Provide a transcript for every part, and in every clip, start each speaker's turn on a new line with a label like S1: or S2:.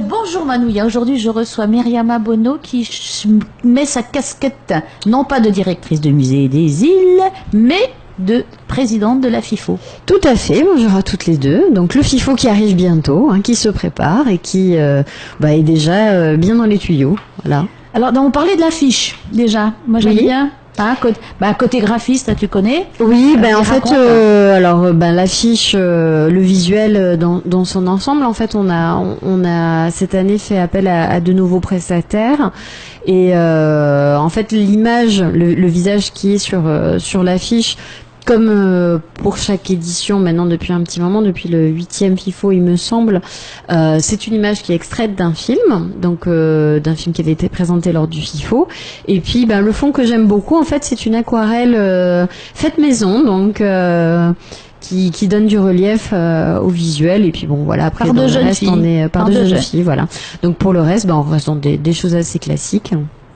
S1: Bonjour Manouya, aujourd'hui je reçois Myriama Bono qui met sa casquette non pas de directrice de musée des îles, mais de présidente de la FIFO.
S2: Tout à fait, bonjour à toutes les deux. Donc le FIFO qui arrive bientôt, qui se prépare et qui est déjà bien dans les tuyaux. Voilà.
S1: Alors on parlait de l'affiche déjà, moi j'aime bien. Côté graphiste, tu connais?
S2: Oui, en fait, l'affiche, le visuel dans son ensemble, en fait, on a cette année fait appel à de nouveaux prestataires et en fait l'image, le visage qui est sur l'affiche. Comme pour chaque édition maintenant depuis un petit moment, depuis le 8e FIFO il me semble, c'est une image qui est extraite d'un film, donc d'un film qui avait été présenté lors du FIFO. Et puis le fond que j'aime beaucoup en fait c'est une aquarelle faite maison, donc qui donne du relief au visuel. Et puis bon voilà, après
S1: par de jeunes filles.
S2: On est par de jeunes filles, voilà. Donc pour le reste, on reste dans des choses assez classiques,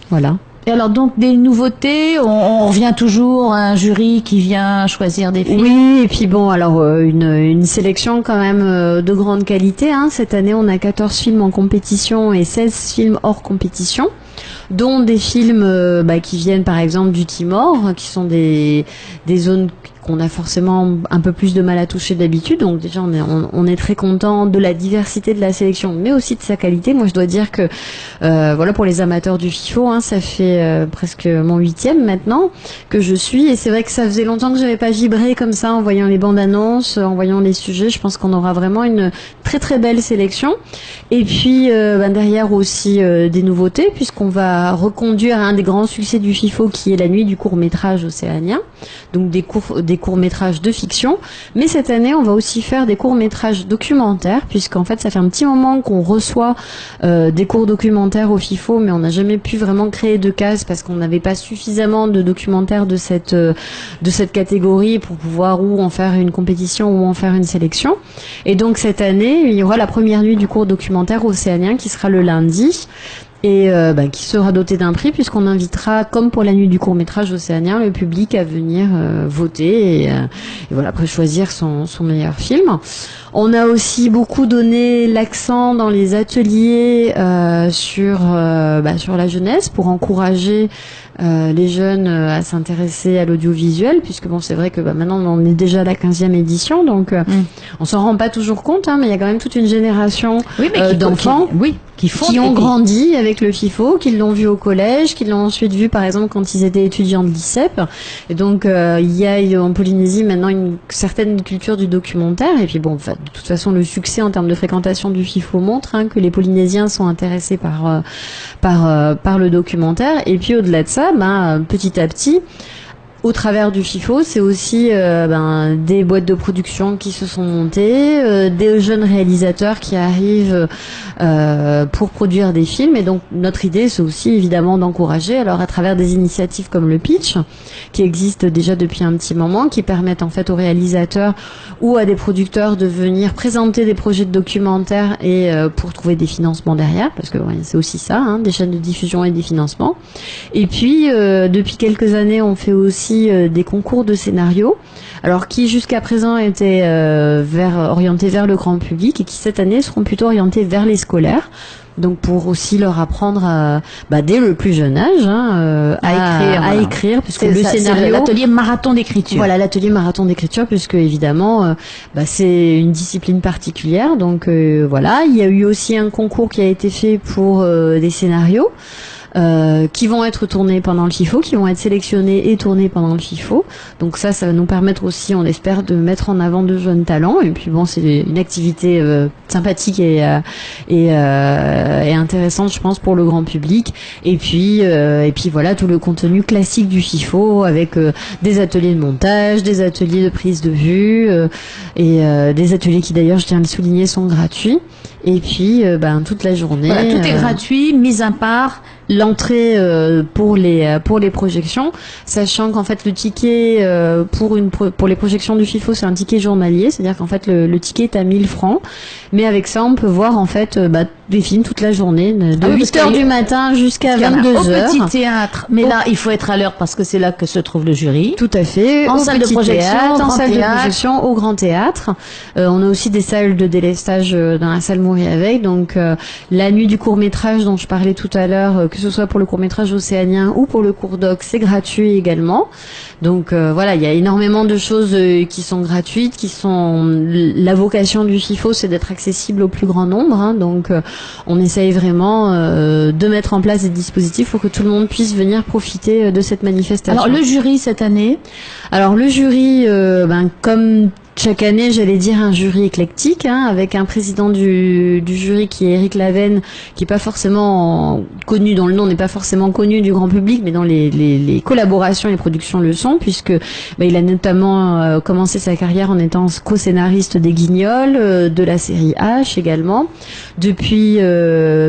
S2: voilà.
S1: Et alors donc des nouveautés, on revient toujours à un jury qui vient choisir des films.
S2: Oui, et puis une sélection quand même de grande qualité. Cette année on a 14 films en compétition et 16 films hors compétition, dont des films qui viennent par exemple du Timor, qui sont des zones qu'on a forcément un peu plus de mal à toucher d'habitude. Donc déjà on est très content de la diversité de la sélection, mais aussi de sa qualité. Moi je dois dire que pour les amateurs du FIFO, ça fait presque mon 8e maintenant que je suis, et c'est vrai que ça faisait longtemps que j'avais pas vibré comme ça en voyant les bandes annonces, en voyant les sujets. Je pense qu'on aura vraiment une très très belle sélection. Et puis derrière aussi des nouveautés, puisqu'on va reconduire un des grands succès du FIFO qui est la nuit du court-métrage océanien, donc des courts-métrages de fiction. Mais cette année on va aussi faire des courts-métrages documentaires, puisqu'en fait ça fait un petit moment qu'on reçoit des cours documentaires au FIFO, mais on n'a jamais pu vraiment créer de cases parce qu'on n'avait pas suffisamment de documentaires de cette catégorie pour pouvoir ou en faire une compétition ou en faire une sélection. Et donc cette année il y aura la première nuit du cours documentaire océanien qui sera le lundi, et qui sera doté d'un prix, puisqu'on invitera, comme pour la nuit du court-métrage océanien, le public à venir voter et voilà, après choisir son meilleur film. On a aussi beaucoup donné l'accent dans les ateliers sur la jeunesse, pour encourager les jeunes à s'intéresser à l'audiovisuel, puisque c'est vrai que maintenant on est déjà à la 15e édition, donc on s'en rend pas toujours compte, mais il y a quand même toute une génération d'enfants qui ont grandi avec le FIFO, qui l'ont vu au collège, qui l'ont ensuite vu par exemple quand ils étaient étudiants de l'ICEP. Et donc il y a en Polynésie maintenant une certaine culture du documentaire. Et puis de toute façon le succès en termes de fréquentation du FIFO montre que les Polynésiens sont intéressés par le documentaire. Et puis au-delà de ça, petit à petit, au travers du FIFO, c'est aussi des boîtes de production qui se sont montées, des jeunes réalisateurs qui arrivent pour produire des films. Et donc notre idée, c'est aussi évidemment d'encourager, alors à travers des initiatives comme le Pitch, qui existe déjà depuis un petit moment, qui permettent en fait aux réalisateurs ou à des producteurs de venir présenter des projets de documentaires et pour trouver des financements derrière, parce que c'est aussi ça, des chaînes de diffusion et des financements. Et puis depuis quelques années, on fait aussi des concours de scénarios, alors qui jusqu'à présent étaient orientés vers le grand public, et qui cette année seront plutôt orientés vers les scolaires. Donc pour aussi leur apprendre dès le plus jeune âge à écrire, puisque le scénario,
S1: c'est l'atelier marathon d'écriture.
S2: Voilà, l'atelier marathon d'écriture, puisque évidemment c'est une discipline particulière. Donc voilà, il y a eu aussi un concours qui a été fait pour des scénarios qui vont être tournés pendant le FIFO, qui vont être sélectionnés et tournés pendant le FIFO. Donc ça va nous permettre aussi, on espère, de mettre en avant de jeunes talents. Et puis c'est une activité sympathique et intéressante, je pense, pour le grand public. Et puis voilà, tout le contenu classique du FIFO, avec des ateliers de montage, des ateliers de prise de vue, et des ateliers qui d'ailleurs, je tiens à le souligner, sont gratuits. Et puis toute la journée.
S1: Voilà, tout est gratuit, mis à part
S2: l'entrée pour les projections, sachant qu'en fait le ticket pour les projections du FIFO, c'est un ticket journalier, c'est-à-dire qu'en fait le ticket est à 1000 francs, mais avec ça on peut voir en fait des films toute la journée, de
S1: Ah oui,
S2: 8 heures du matin jusqu'à 22 heures.
S1: Au petit théâtre. Mais là, il faut être à l'heure parce que c'est là que se trouve le jury.
S2: Tout à fait.
S1: En
S2: Au
S1: salle de
S2: petit
S1: projection,
S2: théâtre,
S1: au
S2: en
S1: grand
S2: salle de
S1: théâtre.
S2: projection, au grand théâtre. On a aussi des salles de délestage dans la salle Mourir avec. Donc la nuit du court métrage dont je parlais tout à l'heure, que ce soit pour le court métrage océanien ou pour le court doc, c'est gratuit également. Donc voilà, il y a énormément de choses qui sont gratuites, qui sont la vocation du FIFO, c'est d'être accessible au plus grand nombre. Hein. Donc on essaye vraiment de mettre en place des dispositifs pour que tout le monde puisse venir profiter de cette manifestation.
S1: Alors le jury cette année.
S2: Alors le jury, comme chaque année, j'allais dire un jury éclectique, hein, avec un président du jury qui est Éric Lavenne, qui est pas forcément connu, dont le nom n'est pas forcément connu du grand public, mais dont les collaborations et les productions le sont, puisque il a notamment commencé sa carrière en étant co-scénariste des Guignols, de la série H également. Depuis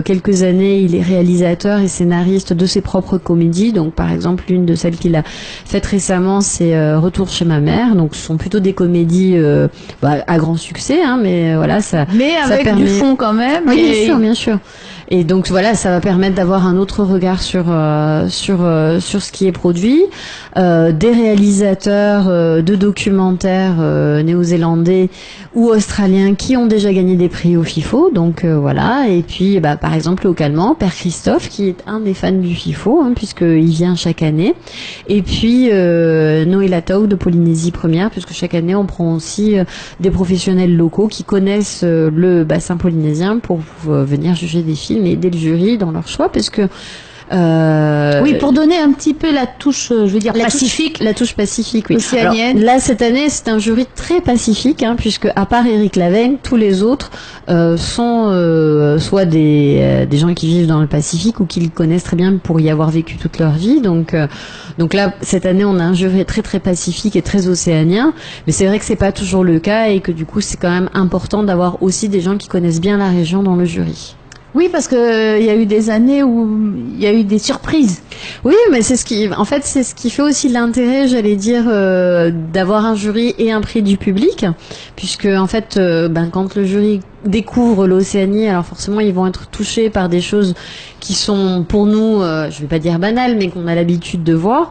S2: quelques années, il est réalisateur et scénariste de ses propres comédies. Donc par exemple, l'une de celles qu'il a faites récemment, c'est Retour chez ma mère. Donc ce sont plutôt des comédies à grand succès, hein, mais voilà,
S1: mais avec
S2: permet...
S1: du fond quand même.
S2: Oui, bien sûr. Et donc voilà, ça va permettre d'avoir un autre regard sur ce qui est produit. Des réalisateurs de documentaires néo-zélandais ou australiens qui ont déjà gagné des prix au FIFO. Donc voilà. Et puis par exemple localement, Père Christophe qui est un des fans du FIFO, hein, puisqu'il vient chaque année. Et puis Noël Atau de Polynésie Première, puisque chaque année on prend aussi des professionnels locaux qui connaissent le bassin polynésien pour venir juger des films et aider le jury dans leur choix, parce que
S1: oui, pour donner un petit peu la touche, je veux dire, pacifique.
S2: La touche pacifique, oui.
S1: Océanienne.
S2: Alors, là, cette année, c'est un jury très pacifique, hein, puisque à part Éric Lavenne, tous les autres sont soit des gens qui vivent dans le Pacifique ou qui le connaissent très bien pour y avoir vécu toute leur vie. Donc là, cette année, on a un jury très très pacifique et très océanien. Mais c'est vrai que c'est pas toujours le cas et que du coup, c'est quand même important d'avoir aussi des gens qui connaissent bien la région dans le jury.
S1: Oui, parce que il y a eu des années où il y a eu des surprises.
S2: Oui, mais c'est ce qui fait aussi l'intérêt, j'allais dire, d'avoir un jury et un prix du public, puisque en fait, quand le jury découvre l'Océanie, alors forcément ils vont être touchés par des choses qui sont pour nous, je vais pas dire banales, mais qu'on a l'habitude de voir.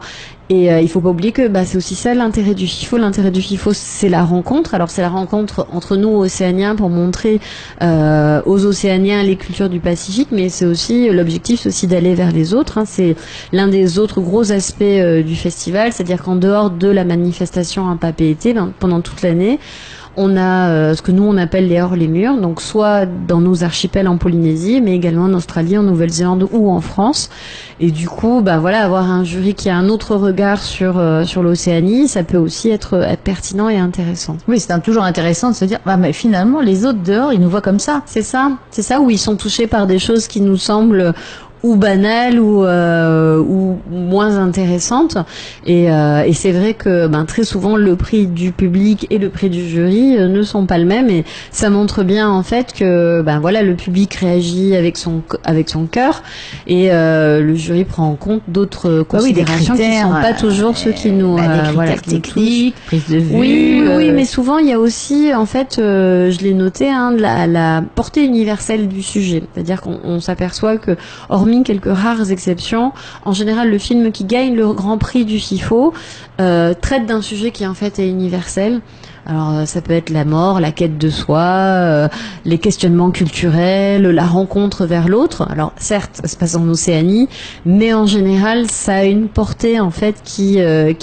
S2: Et il faut pas oublier que c'est aussi ça l'intérêt du FIFO. L'intérêt du FIFO, c'est la rencontre. Alors c'est la rencontre entre nous Océaniens pour montrer aux Océaniens les cultures du Pacifique, mais c'est aussi l'objectif, c'est aussi d'aller vers les autres. Hein. C'est l'un des autres gros aspects du festival, c'est-à-dire qu'en dehors de la manifestation un papé été, pendant toute l'année, on a ce que nous on appelle les hors les murs, donc soit dans nos archipels en Polynésie, mais également en Australie, en Nouvelle-Zélande ou en France. Et du coup, avoir un jury qui a un autre regard sur l'Océanie, ça peut aussi être pertinent et intéressant.
S1: Oui, c'est toujours intéressant de se dire, mais finalement les autres dehors, ils nous voient comme ça.
S2: C'est ça, où ils sont touchés par des choses qui nous semblent ou banales ou moins intéressantes, et c'est vrai que très souvent le prix du public et le prix du jury ne sont pas le même, et ça montre bien en fait que le public réagit avec son cœur, et le jury prend en compte d'autres considérations qui sont pas toujours ceux qui nous
S1: des critères techniques, prise de vue.
S2: Oui, mais souvent il y a aussi en fait je l'ai noté, hein, la portée universelle du sujet, c'est-à-dire qu'on s'aperçoit que hormis quelques rares exceptions, en général le film qui gagne le grand prix du FIFO traite d'un sujet qui en fait est universel. Alors ça peut être la mort, la quête de soi, les questionnements culturels, la rencontre vers l'autre. Alors certes, ça se passe en Océanie, mais en général, ça a une portée en fait qui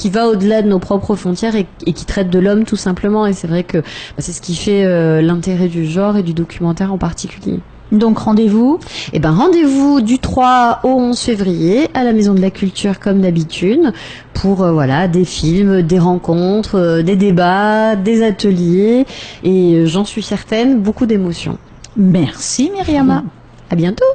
S2: va au-delà de nos propres frontières et qui traite de l'homme tout simplement. Et c'est vrai que c'est ce qui fait l'intérêt du genre et du documentaire en particulier.
S1: Donc rendez-vous
S2: rendez-vous du 3 au 11 février à la Maison de la Culture comme d'habitude pour des films, des rencontres, des débats, des ateliers et j'en suis certaine beaucoup d'émotions.
S1: Merci Myriama.
S2: À bientôt.